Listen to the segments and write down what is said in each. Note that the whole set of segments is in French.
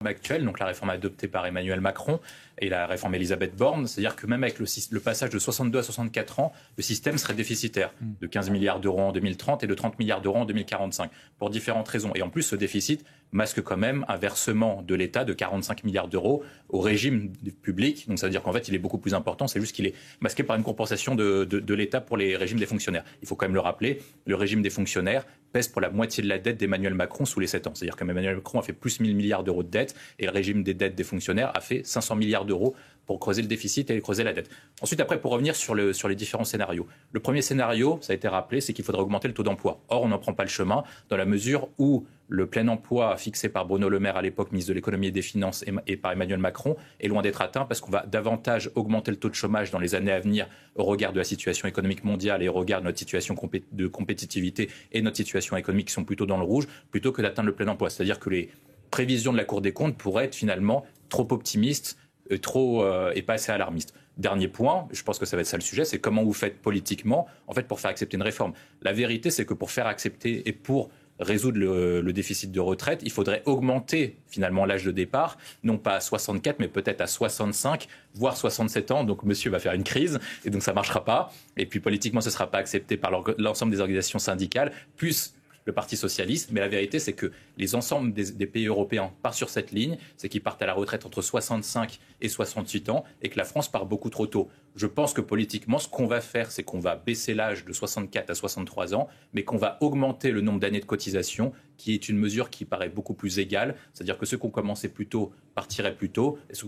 Actuelle, donc la réforme adoptée par Emmanuel Macron et la réforme Elisabeth Borne, c'est-à-dire que même avec le passage de 62 à 64 ans, le système serait déficitaire de 15 milliards d'euros en 2030 et de 30 milliards d'euros en 2045, pour différentes raisons. Et en plus, ce déficit masque quand même un versement de l'État de 45 milliards d'euros au régime public. Donc ça veut dire qu'en fait, il est beaucoup plus important. C'est juste qu'il est masqué par une compensation de l'État pour les régimes des fonctionnaires. Il faut quand même le rappeler, le régime des fonctionnaires pèse pour la moitié de la dette d'Emmanuel Macron sous les 7 ans. C'est-à-dire qu'Emmanuel Macron a fait plus 1000 milliards d'euros de dette et le régime des dettes des fonctionnaires a fait 500 milliards d'euros pour creuser le déficit et creuser la dette. Ensuite, après, pour revenir sur les différents scénarios. Le premier scénario, ça a été rappelé, c'est qu'il faudrait augmenter le taux d'emploi. Or, on n'en prend pas le chemin dans la mesure où le plein emploi fixé par Bruno Le Maire à l'époque, ministre de l'économie et des finances, et par Emmanuel Macron, est loin d'être atteint parce qu'on va davantage augmenter le taux de chômage dans les années à venir au regard de la situation économique mondiale et au regard de notre situation de compétitivité et notre situation économique qui sont plutôt dans le rouge, plutôt que d'atteindre le plein emploi. C'est-à-dire que les prévisions de la Cour des comptes pourraient être finalement trop optimistes et pas assez alarmistes. Dernier point, je pense que ça va être ça le sujet, c'est comment vous faites politiquement en fait, pour faire accepter une réforme. La vérité, c'est que pour faire accepter et pour résoudre le déficit de retraite, il faudrait augmenter finalement l'âge de départ, non pas à 64, mais peut-être à 65, voire 67 ans. Donc monsieur va faire une crise, et donc ça ne marchera pas. Et puis politiquement, ce ne sera pas accepté par l'ensemble des organisations syndicales, plus le Parti socialiste. Mais la vérité, c'est que les ensembles des pays européens partent sur cette ligne, c'est qu'ils partent à la retraite entre 65 et 68 ans, et que la France part beaucoup trop tôt. Je pense que politiquement, ce qu'on va faire, c'est qu'on va baisser l'âge de 64 à 63 ans, mais qu'on va augmenter le nombre d'années de cotisation, qui est une mesure qui paraît beaucoup plus égale. C'est-à-dire que ceux qui ont commencé plus tôt partiraient plus tôt, et ceux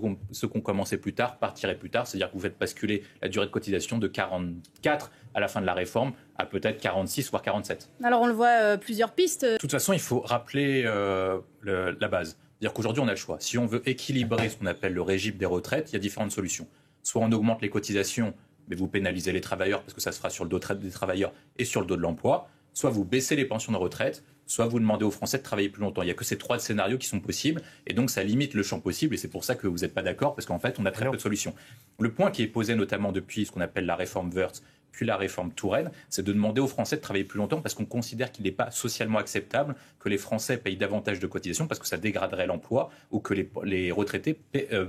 qui ont commencé plus tard partiraient plus tard. C'est-à-dire que vous faites basculer la durée de cotisation de 44 à la fin de la réforme à peut-être 46, voire 47. Alors on le voit, plusieurs pistes. De toute façon, il faut rappeler la base. C'est-à-dire qu'aujourd'hui, on a le choix. Si on veut équilibrer ce qu'on appelle le régime des retraites, il y a différentes solutions. Soit on augmente les cotisations, mais vous pénalisez les travailleurs parce que ça se fera sur le dos des travailleurs et sur le dos de l'emploi. Soit vous baissez les pensions de retraite, soit vous demandez aux Français de travailler plus longtemps. Il n'y a que ces trois scénarios qui sont possibles, et donc ça limite le champ possible, et c'est pour ça que vous n'êtes pas d'accord, parce qu'en fait, on a très peu de solutions. Le point qui est posé notamment depuis ce qu'on appelle la réforme Woerth, puis la réforme Touraine, c'est de demander aux Français de travailler plus longtemps parce qu'on considère qu'il n'est pas socialement acceptable que les Français payent davantage de cotisations parce que ça dégraderait l'emploi ou que les retraités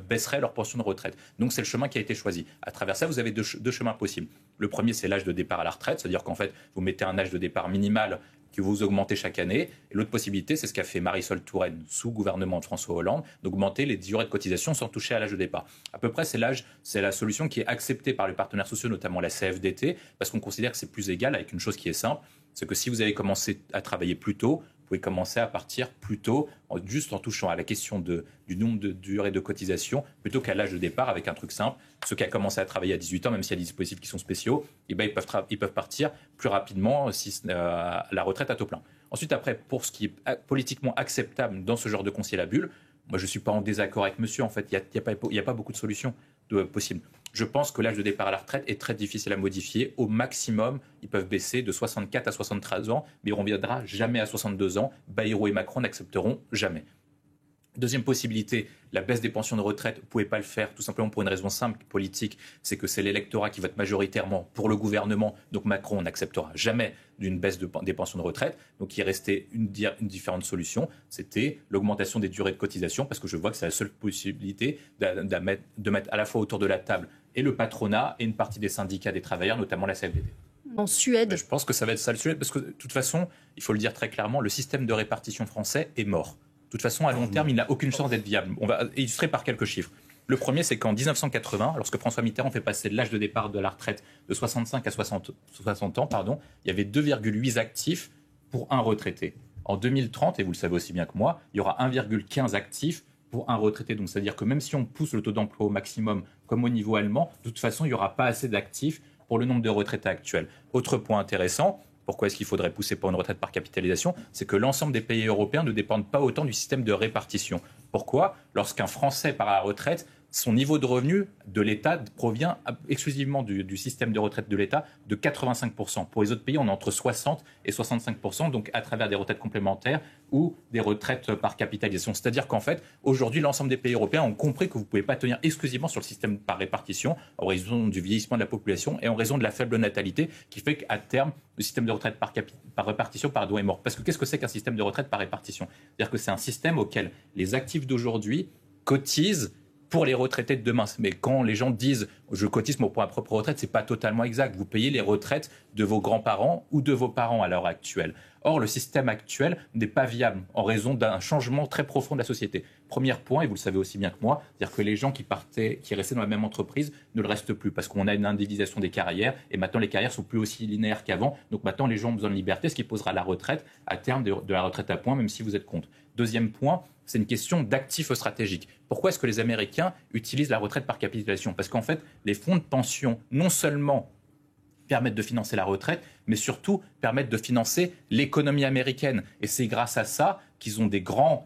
baisseraient leur pension de retraite. Donc c'est le chemin qui a été choisi. À travers ça, vous avez deux chemins possibles. Le premier, c'est l'âge de départ à la retraite, c'est-à-dire qu'en fait, vous mettez un âge de départ minimal que vous augmentez chaque année. Et l'autre possibilité, c'est ce qu'a fait Marisol Touraine sous gouvernement de François Hollande, d'augmenter les durées de cotisation sans toucher à l'âge de départ. À peu près, c'est la solution qui est acceptée par les partenaires sociaux, notamment la CFDT, parce qu'on considère que c'est plus égal avec une chose qui est simple, c'est que si vous avez commencé à travailler plus tôt, vous pouvez commencer à partir plus tôt, juste en touchant à la question du nombre de durées de cotisation, plutôt qu'à l'âge de départ, avec un truc simple. Ceux qui ont commencé à travailler à 18 ans, même s'il y a des dispositifs qui sont spéciaux, ils peuvent partir plus rapidement à la retraite à taux plein. Ensuite, après, pour ce qui est politiquement acceptable dans ce genre de conciliabule, moi je ne suis pas en désaccord avec monsieur, en fait, il n'y a pas beaucoup de solutions possibles. Je pense que l'âge de départ à la retraite est très difficile à modifier. Au maximum, ils peuvent baisser de 64 à 73 ans, mais on ne reviendra jamais à 62 ans. Bayrou et Macron n'accepteront jamais. Deuxième possibilité, la baisse des pensions de retraite, vous ne pouvez pas le faire, tout simplement pour une raison simple politique, c'est que c'est l'électorat qui vote majoritairement pour le gouvernement, donc Macron n'acceptera jamais d'une baisse des pensions de retraite. Donc il restait une différente solution, c'était l'augmentation des durées de cotisation, parce que je vois que c'est la seule possibilité de mettre à la fois autour de la table et le patronat et une partie des syndicats des travailleurs, notamment la CFDT. En Suède. Mais je pense que ça va être ça le sujet, parce que de toute façon, il faut le dire très clairement, le système de répartition français est mort. De toute façon, à long terme, il n'a aucune chance d'être viable. On va illustrer par quelques chiffres. Le premier, c'est qu'en 1980, lorsque François Mitterrand fait passer l'âge de départ de la retraite de 65 à 60 ans, il y avait 2,8 actifs pour un retraité. En 2030, et vous le savez aussi bien que moi, il y aura 1,15 actifs pour un retraité. Donc, c'est-à-dire que même si on pousse le taux d'emploi au maximum, comme au niveau allemand, de toute façon, il n'y aura pas assez d'actifs pour le nombre de retraités actuels. Autre point intéressant, pourquoi est-ce qu'il faudrait pousser pour une retraite par capitalisation? C'est que l'ensemble des pays européens ne dépendent pas autant du système de répartition. Pourquoi? Lorsqu'un Français part à la retraite, son niveau de revenu de l'État provient exclusivement du système de retraite de l'État de 85%. Pour les autres pays, on est entre 60 et 65%, donc à travers des retraites complémentaires ou des retraites par capitalisation. C'est-à-dire qu'en fait, aujourd'hui, l'ensemble des pays européens ont compris que vous ne pouvez pas tenir exclusivement sur le système par répartition en raison du vieillissement de la population et en raison de la faible natalité qui fait qu'à terme, le système de retraite par répartition est mort. Parce que qu'est-ce que c'est qu'un système de retraite par répartition ? C'est-à-dire que c'est un système auquel les actifs d'aujourd'hui cotisent pour les retraités de demain. Mais quand les gens disent « je cotise pour ma propre retraite », ce n'est pas totalement exact. Vous payez les retraites de vos grands-parents ou de vos parents à l'heure actuelle. Or, le système actuel n'est pas viable en raison d'un changement très profond de la société. Premier point, et vous le savez aussi bien que moi, c'est-à-dire que les gens qui restaient dans la même entreprise ne le restent plus parce qu'on a une individualisation des carrières et maintenant les carrières sont plus aussi linéaires qu'avant. Donc maintenant, les gens ont besoin de liberté, ce qui posera la retraite à terme de la retraite à points, même si vous êtes contre. Deuxième point, c'est une question d'actifs stratégiques. Pourquoi est-ce que les Américains utilisent la retraite par capitalisation ? Parce qu'en fait, les fonds de pension, non seulement permettent de financer la retraite, mais surtout permettent de financer l'économie américaine. Et c'est grâce à ça qu'ils ont des grandes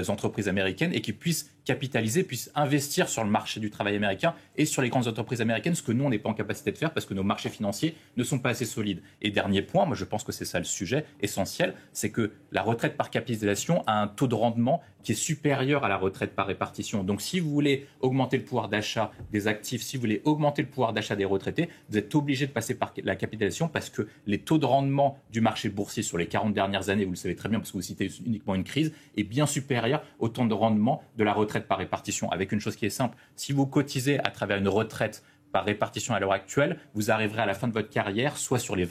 entreprises américaines et qu'ils puissent capitaliser, puissent investir sur le marché du travail américain et sur les grandes entreprises américaines, ce que nous, on n'est pas en capacité de faire parce que nos marchés financiers ne sont pas assez solides. Et dernier point, moi je pense que c'est ça le sujet essentiel, c'est que la retraite par capitalisation a un taux de rendement qui est supérieur à la retraite par répartition. Donc si vous voulez augmenter le pouvoir d'achat des actifs, si vous voulez augmenter le pouvoir d'achat des retraités, vous êtes obligé de passer par la capitalisation parce que les taux de rendement du marché boursier sur les 40 dernières années, vous le savez très bien parce que vous citez uniquement une crise, est bien supérieur au taux de rendement de la retraite par répartition. Avec une chose qui est simple, si vous cotisez à travers une retraite par répartition à l'heure actuelle, vous arriverez à la fin de votre carrière, soit sur les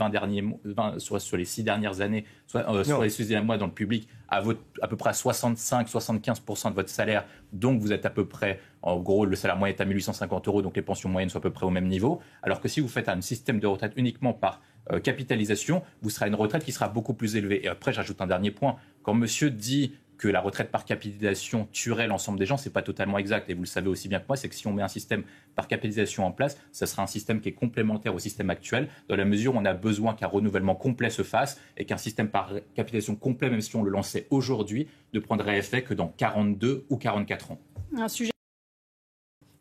soit sur les 6 dernières années, soit sur les 6 derniers mois dans le public, à peu près à 65-75% de votre salaire. Donc vous êtes à peu près, en gros, le salaire moyen est à 1 850 €, donc les pensions moyennes sont à peu près au même niveau. Alors que si vous faites un système de retraite uniquement par capitalisation, vous serez à une retraite qui sera beaucoup plus élevée. Et après, j'ajoute un dernier point. Quand monsieur dit que la retraite par capitalisation tuerait l'ensemble des gens, ce n'est pas totalement exact. Et vous le savez aussi bien que moi, c'est que si on met un système par capitalisation en place, ce sera un système qui est complémentaire au système actuel, dans la mesure où on a besoin qu'un renouvellement complet se fasse et qu'un système par capitalisation complet, même si on le lançait aujourd'hui, ne prendrait effet que dans 42 ou 44 ans. Un sujet.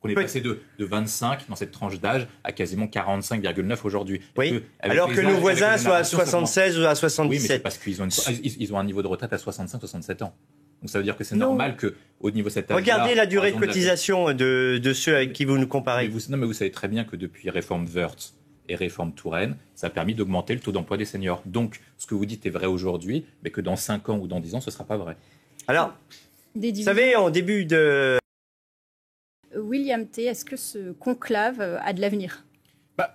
On est passé de 25 dans cette tranche d'âge à quasiment 45,9 aujourd'hui. Oui, alors que nos voisins soient à 76 ou à 77. Oui, mais c'est parce qu'ils ont un niveau de retraite à 65-67 ans. Donc ça veut dire que c'est normal qu'au niveau de cet âge-là... Regardez la durée de cotisation de ceux avec qui vous nous comparez. Mais vous savez très bien que depuis réforme Woerth et réforme Touraine, ça a permis d'augmenter le taux d'emploi des seniors. Donc, ce que vous dites est vrai aujourd'hui, mais que dans 5 ans ou dans 10 ans, ce ne sera pas vrai. Alors, vous savez, en début de... William T., est-ce que ce conclave a de l'avenir ?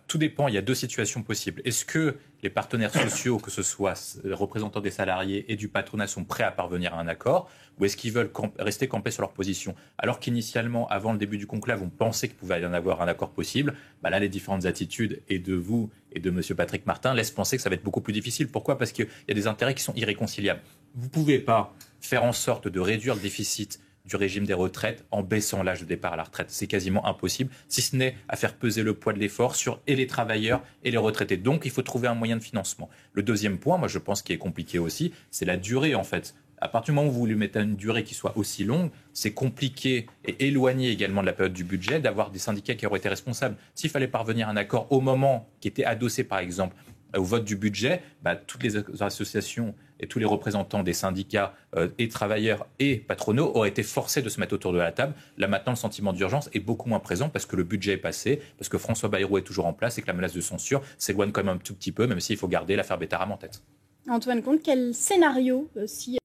Tout dépend, il y a 2 situations possibles. Est-ce que les partenaires sociaux, que ce soit les représentants des salariés et du patronat, sont prêts à parvenir à un accord, ou est-ce qu'ils veulent rester campés sur leur position ? Alors qu'initialement, avant le début du conclave, on pensait qu'il pouvait y en avoir un accord possible, là, les différentes attitudes, et de vous et de M. Patrick Martin, laissent penser que ça va être beaucoup plus difficile. Pourquoi ? Parce qu'il y a des intérêts qui sont irréconciliables. Vous ne pouvez pas faire en sorte de réduire le déficit du régime des retraites en baissant l'âge de départ à la retraite. C'est quasiment impossible, si ce n'est à faire peser le poids de l'effort sur et les travailleurs et les retraités. Donc, il faut trouver un moyen de financement. Le deuxième point, moi, je pense, qui est compliqué aussi, c'est la durée, en fait. À partir du moment où vous voulez mettre une durée qui soit aussi longue, c'est compliqué et éloigné également de la période du budget d'avoir des syndicats qui auraient été responsables. S'il fallait parvenir à un accord au moment qui était adossé, par exemple, au vote du budget, toutes les associations et tous les représentants des syndicats et travailleurs et patronaux auraient été forcés de se mettre autour de la table. Là, maintenant, le sentiment d'urgence est beaucoup moins présent parce que le budget est passé, parce que François Bayrou est toujours en place et que la menace de censure s'éloigne quand même un tout petit peu, même s'il faut garder l'affaire Betterham en tête. Antoine Comte, quel scénario, si